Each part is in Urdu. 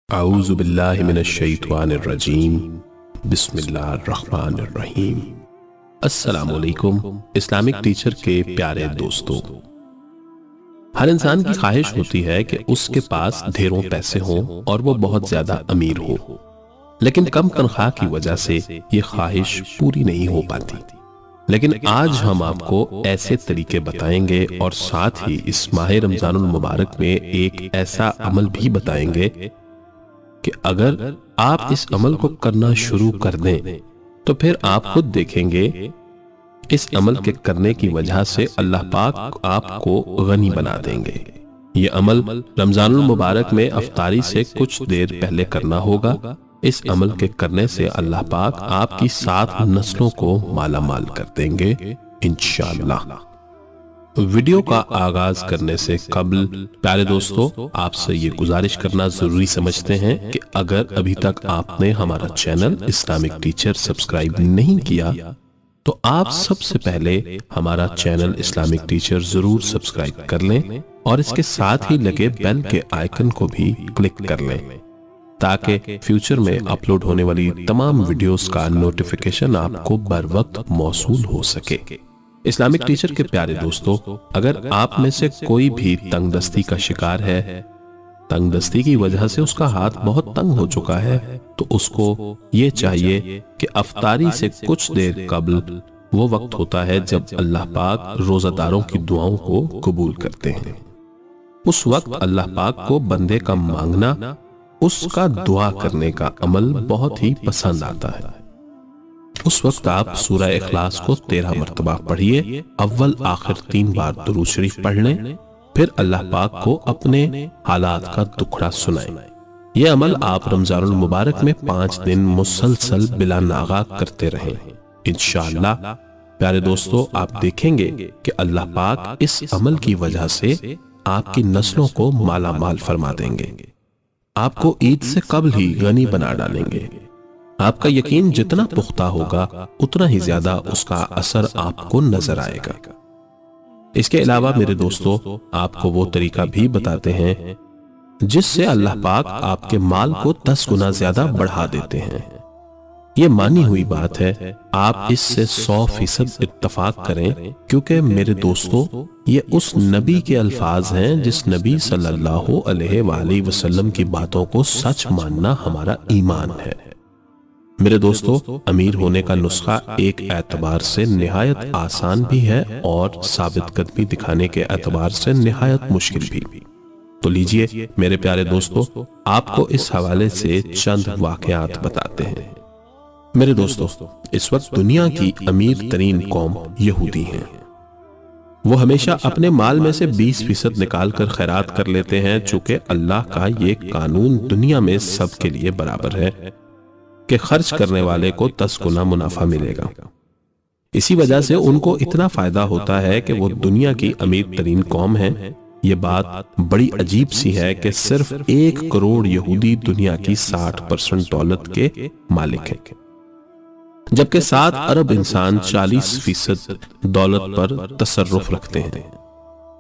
اعوذ باللہ من الشیطان الرجیم بسم اللہ الرحمن الرحیم۔ السلام علیکم اسلامک ٹیچر کے پیارے دوستو۔ ہر انسان کی خواہش ہوتی ہے کہ اس کے پاس ڈھیروں پیسے ہوں اور وہ بہت زیادہ امیر ہو، لیکن کم تنخواہ کی وجہ سے یہ خواہش پوری نہیں ہو پاتی۔ لیکن آج ہم آپ کو ایسے طریقے بتائیں گے اور ساتھ ہی اس ماہ رمضان المبارک میں ایک ایسا عمل بھی بتائیں گے کہ اگر آپ اس عمل کو کرنا شروع کر دیں تو پھر آپ خود دیکھیں گے اس عمل کے کرنے کی وجہ سے اللہ پاک آپ کو غنی بنا دیں گے۔ یہ عمل رمضان المبارک میں افطاری سے کچھ دیر پہلے کرنا ہوگا۔ اس عمل کے کرنے سے اللہ پاک آپ کی 7 نسلوں کو مالا مال کر دیں گے انشاءاللہ۔ ویڈیو کا آغاز کرنے سے قبل پیارے دوستو آپ سے یہ گزارش کرنا ضروری سمجھتے ہیں کہ اگر ابھی تک آپ نے ہمارا چینل اسلامک ٹیچر سبسکرائب نہیں کیا تو آپ سب سے پہلے ہمارا چینل اسلامک ٹیچر ضرور سبسکرائب کر لیں اور اس کے ساتھ ہی لگے بیل کے آئیکن کو بھی کلک کر لیں تاکہ فیوچر میں اپلوڈ ہونے والی تمام ویڈیوز کا نوٹیفیکیشن آپ کو بر وقت موصول ہو سکے۔ اسلامک ٹیچر کے پیارے دوستو، اگر آپ میں سے کوئی بھی تنگ دستی کا شکار ہے، تنگ دستی کی وجہ سے اس کا ہاتھ بہت تنگ ہو چکا ہے، تو اس کو یہ چاہیے کہ افطاری سے کچھ دیر قبل وہ وقت ہوتا ہے جب اللہ پاک روزہ داروں کی دعاؤں کو قبول کرتے ہیں۔ اس وقت اللہ پاک کو بندے کا مانگنا، اس کا دعا کرنے کا عمل بہت ہی پسند آتا ہے۔ اس وقت آپ سورہ اخلاص کو 13 مرتبہ پڑھیے، اول آخر 3 بار درود شریف پڑھ لیں، پھر اللہ پاک کو اپنے حالات کا دکھڑا سنائیں۔ یہ عمل آپ رمضان المبارک میں 5 دن مسلسل بلا ناغہ کرتے رہیں انشاءاللہ۔ پیارے دوستو آپ دیکھیں گے کہ اللہ پاک اس عمل کی وجہ سے آپ کی نسلوں کو مالا مال فرما دیں گے، آپ کو عید سے قبل ہی غنی بنا ڈالیں گے۔ آپ کا یقین جتنا پختہ ہوگا اتنا ہی زیادہ اس کا اثر آپ کو نظر آئے گا۔ اس کے علاوہ میرے دوستو آپ کو وہ طریقہ بھی بتاتے ہیں جس سے اللہ پاک آپ کے مال کو 10 گنا زیادہ بڑھا دیتے ہیں۔ یہ مانی ہوئی بات ہے، آپ اس سے 100% اتفاق کریں، کیونکہ میرے دوستو یہ اس نبی کے الفاظ ہیں جس نبی صلی اللہ علیہ وآلہ وسلم کی باتوں کو سچ ماننا ہمارا ایمان ہے۔ میرے دوستو امیر ہونے کا نسخہ ایک اعتبار سے نہایت آسان بھی ہے اور ثابت قدمی دکھانے کے اعتبار سے نہایت مشکل بھی۔ تو لیجئے میرے پیارے دوستو آپ کو اس حوالے سے چند واقعات بتاتے ہیں۔ میرے دوستو اس وقت دنیا کی امیر ترین قوم یہودی ہیں۔ وہ ہمیشہ اپنے مال میں سے 20% نکال کر خیرات کر لیتے ہیں، چونکہ اللہ کا یہ قانون دنیا میں سب کے لیے برابر ہے کہ خرچ کرنے والے کو 10 گنا منافع ملے گا۔ اسی وجہ سے ان کو اتنا فائدہ ہوتا ہے کہ وہ دنیا کی امیر ترین قوم ہیں۔ یہ بات بڑی عجیب سی ہے کہ صرف 1 کروڑ یہودی دنیا کی 60% دولت کے مالک ہیں، جبکہ 7 ارب انسان 40% دولت پر تصرف رکھتے ہیں۔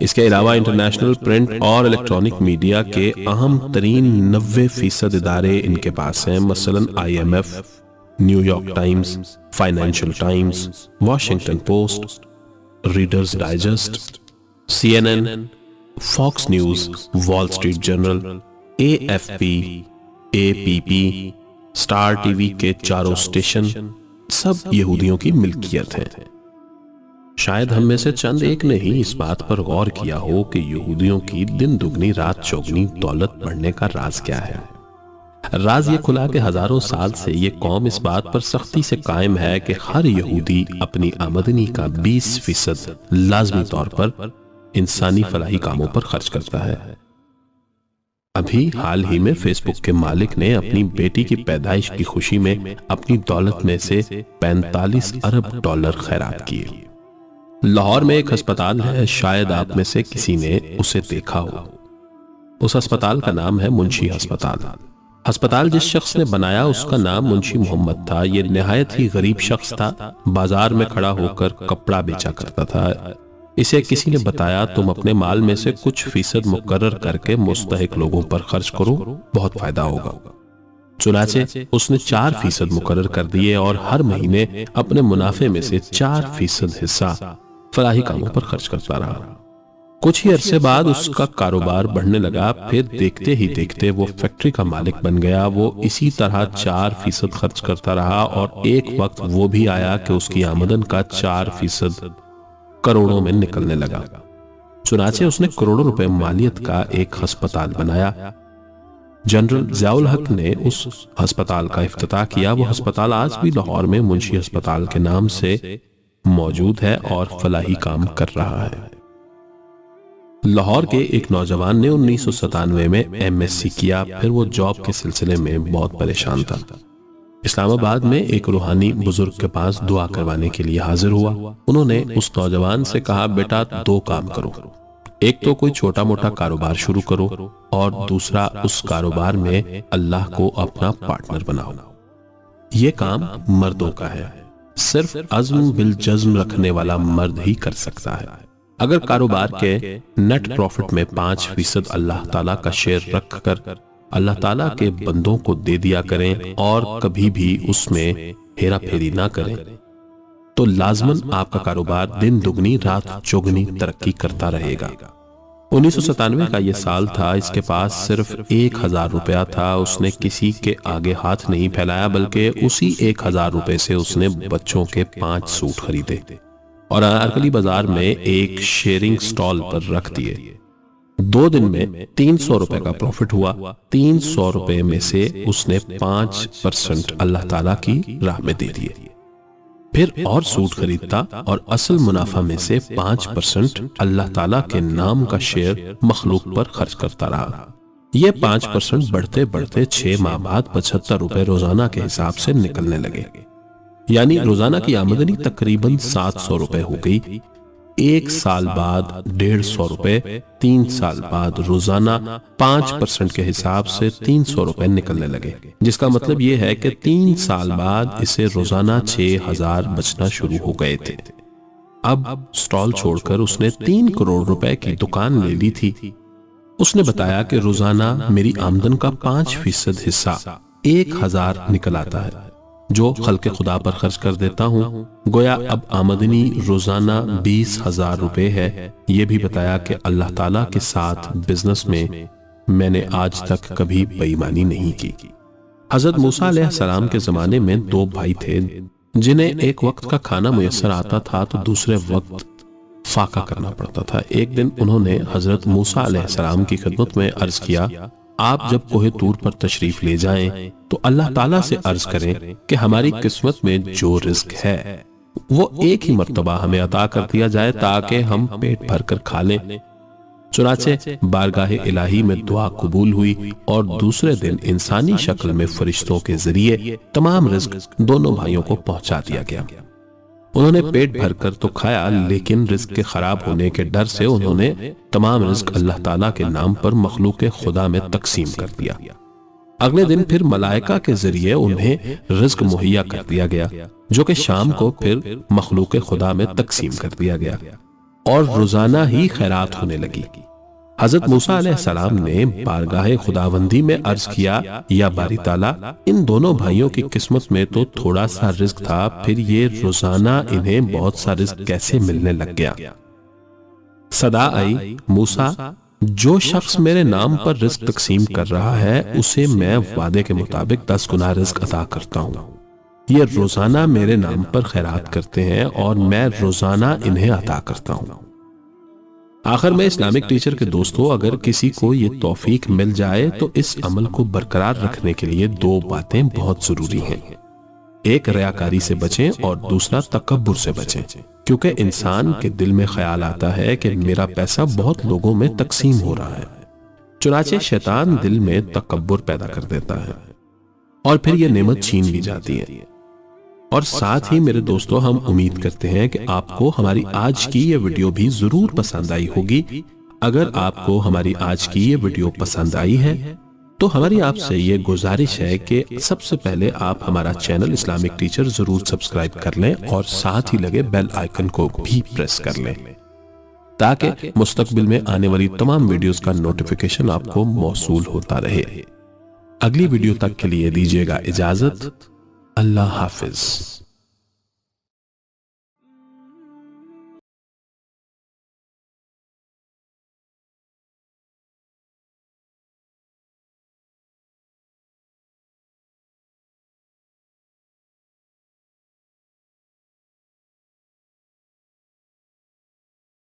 اس کے علاوہ انٹرنیشنل پرنٹ اور الیکٹرانک میڈیا کے اہم ترین 90% ادارے ان کے پاس ہیں، مثلا IMF، New York Times, Financial Times, Washington Post, Reader's Digest, CNN، Fox News, Wall Street Journal, AFP، APP، Star TV وی کے 4 اسٹیشن سب یہودیوں کی ملکیت ہیں۔ شاید ہم میں سے چند ایک نے ہی اس بات پر غور کیا ہو کہ یہودیوں کی دن دگنی رات چوگنی دولت بڑھنے کا راز کیا ہے۔ راز یہ کھلا کہ ہزاروں سال سے یہ قوم اس بات پر سختی سے قائم ہے کہ ہر یہودی اپنی آمدنی کا 20% لازمی طور پر انسانی فلاحی کاموں پر خرچ کرتا ہے۔ ابھی حال ہی میں فیس بک کے مالک نے اپنی بیٹی کی پیدائش کی خوشی میں اپنی دولت میں سے 45 ارب ڈالر خیرات کیے۔ لاہور میں ایک ہسپتال ہے، شاید آپ میں سے کسی نے اسے دیکھا ہو۔ اس ہسپتال کا نام ہے منشی ہسپتال۔ ہسپتال جس شخص نے بنایا اس کا نام منشی محمد تھا۔ یہ نہایت ہی غریب شخص تھا، بازار میں کھڑا ہو کر کپڑا بیچا کرتا تھا۔ اسے کسی نے بتایا تم اپنے مال میں سے کچھ فیصد مقرر کر کے مستحق لوگوں پر خرچ کرو، بہت فائدہ ہوگا۔ چنانچہ اس نے 4% مقرر کر دیے اور ہر مہینے اپنے منافع میں سے 4% حصہ فلاحی کاموں پر خرچ کرتا رہا۔ کچھ ہی عرصے بعد اس کا کاروبار بڑھنے لگا، پھر دیکھتے ہی دیکھتے وہ فیکٹری کا مالک بن گیا۔ وہ اسی طرح 4% خرچ کرتا رہا اور ایک وقت وہ بھی آیا کہ اس کی آمدن کا 4% کروڑوں میں نکلنے لگا۔ چنانچہ اس نے کروڑوں روپے مالیت کا ایک ہسپتال بنایا۔ جنرل ضیاء الحق نے اس ہسپتال کا افتتاح کیا۔ وہ ہسپتال آج بھی لاہور میں منشی ہسپتال کے نام سے موجود ہے اور فلاحی کام کر رہا ہے۔ لاہور کے ایک نوجوان نے 1997 میں MSc کیا، پھر وہ جاب کے سلسلے میں بہت پریشان تھا۔ اسلام آباد میں ایک روحانی بزرگ کے پاس دعا کروانے کے لیے حاضر ہوا۔ انہوں نے اس نوجوان سے کہا، بیٹا 2 کام کرو، ایک تو کوئی چھوٹا موٹا کاروبار شروع کرو اور دوسرا اس کاروبار میں اللہ کو اپنا پارٹنر بناؤ۔ یہ کام مردوں کا ہے، صرف عزم بالجزم رکھنے والا مرد ہی کر سکتا ہے۔ اگر کاروبار کے نیٹ پروفٹ میں 5% اللہ تعالیٰ کا شیئر رکھ کر اللہ تعالیٰ کے بندوں کو دے دیا کریں اور کبھی بھی اس میں ہیرا پھیری نہ کریں تو لازماً آپ کا کاروبار دن دگنی رات چوگنی ترقی کرتا رہے گا۔ 1997 کا یہ سال تھا۔ اس کے پاس صرف 1000 روپیہ تھا۔ اس نے کسی کے آگے ہاتھ نہیں پھیلایا، بلکہ اسی 1000 روپے سے اس نے بچوں کے 5 سوٹ خریدے اور انارکلی بازار میں ایک شیئرنگ سٹال پر رکھ دیے۔ 2 دن میں 300 روپے کا پروفٹ ہوا۔ 300 روپے میں سے اس نے 5% اللہ تعالیٰ کی راہ میں دے دیے، پھر اور سوٹ خریدتا اور اصل منافع میں سے 5% اللہ تعالیٰ کے نام کا شیئر مخلوق پر خرچ کرتا رہا۔ یہ 5% بڑھتے بڑھتے 6 ماہ بعد 75 روپے روزانہ کے حساب سے نکلنے لگے، یعنی روزانہ کی آمدنی تقریباً 700 روپے ہو گئی۔ 1 سال بعد 150 روپے، 3 سال بعد روزانہ 5% کے حساب سے 300 روپے نکلنے لگے، جس کا مطلب یہ ہے کہ 3 سال بعد اسے روزانہ 6000 بچنا شروع ہو گئے تھے۔ اب سٹال چھوڑ کر اس نے 3 کروڑ روپے کی دکان لے لی تھی۔ اس نے بتایا کہ روزانہ میری آمدن کا 5% حصہ 1000 نکل آتا ہے، جو خلق خدا پر خرچ کر دیتا ہوں۔ گویا اب آمدنی روزانہ 20,000 روپے ہے۔ یہ بھی بتایا کہ اللہ تعالیٰ کے ساتھ بزنس میں نے آج تک کبھی بے ایمانی نہیں کی۔ حضرت موسیٰ علیہ السلام کے زمانے میں 2 بھائی تھے جنہیں ایک وقت کا کھانا میسر آتا تھا تو دوسرے وقت فاقہ کرنا پڑتا تھا۔ ایک دن انہوں نے حضرت موسیٰ علیہ السلام کی خدمت میں عرض کیا، آپ جب کوہ طور پر تشریف لے جائیں تو اللہ تعالیٰ سے عرض کریں کہ ہماری قسمت میں جو رزق ہے وہ ایک ہی مرتبہ ہمیں عطا کر دیا جائے تاکہ ہم پیٹ بھر کر کھا لیں۔ چنانچہ بارگاہ الہی میں دعا قبول ہوئی اور دوسرے دن انسانی شکل میں فرشتوں کے ذریعے تمام رزق دونوں بھائیوں کو پہنچا دیا گیا۔ انہوں نے پیٹ بھر کر تو کھایا، لیکن رزق کے خراب ہونے کے ڈر سے انہوں نے تمام رزق اللہ تعالیٰ کے نام پر مخلوق خدا میں تقسیم کر دیا۔ اگلے دن پھر ملائکہ کے ذریعے انہیں رزق مہیا کر دیا گیا، جو کہ شام کو پھر مخلوق خدا میں تقسیم کر دیا گیا اور روزانہ ہی خیرات ہونے لگی۔ حضرت موسیٰ علیہ السلام نے بارگاہ خداوندی میں عرض کیا، یا باری تعالیٰ، ان دونوں بھائیوں کی قسمت میں تو تھوڑا سا رزق تھا، پھر یہ روزانہ انہیں بہت سا رزق کیسے ملنے لگ گیا؟ صدا آئی، موسیٰ، جو شخص میرے نام پر رزق تقسیم کر رہا ہے اسے میں وعدے کے مطابق 10 گنا رزق عطا کرتا ہوں۔ یہ روزانہ میرے نام پر خیرات کرتے ہیں اور میں روزانہ انہیں عطا کرتا ہوں۔ آخر میں اسلامک ٹیچر کے دوستو، اگر کسی کو یہ توفیق مل جائے تو اس عمل کو برقرار رکھنے کے لیے 2 باتیں بہت ضروری ہیں۔ ایک ریاکاری سے بچیں اور دوسرا تکبر سے بچیں، کیونکہ انسان کے دل میں خیال آتا ہے کہ میرا پیسہ بہت لوگوں میں تقسیم ہو رہا ہے، چنانچہ شیطان دل میں تکبر پیدا کر دیتا ہے اور پھر یہ نعمت چھین بھی جاتی ہے۔ اور ساتھ ہی میرے دوستو، ہم امید کرتے ہیں کہ آپ کو ہماری آج کی یہ ویڈیو بھی ضرور پسند آئی ہوگی۔ اگر آپ کو ہماری آج کی یہ ویڈیو پسند آئی ہے تو ہماری آپ سے یہ گزارش ہے کہ سب سے پہلے آپ ہمارا چینل اسلامک ٹیچر ضرور سبسکرائب کر لیں اور ساتھ ہی لگے بیل آئیکن کو بھی پریس کر لیں تاکہ مستقبل میں آنے والی تمام ویڈیوز کا نوٹیفیکیشن آپ کو موصول ہوتا رہے۔ اگلی ویڈیو تک کے لیے دیجیے گا اجازت۔ اللہ حافظ۔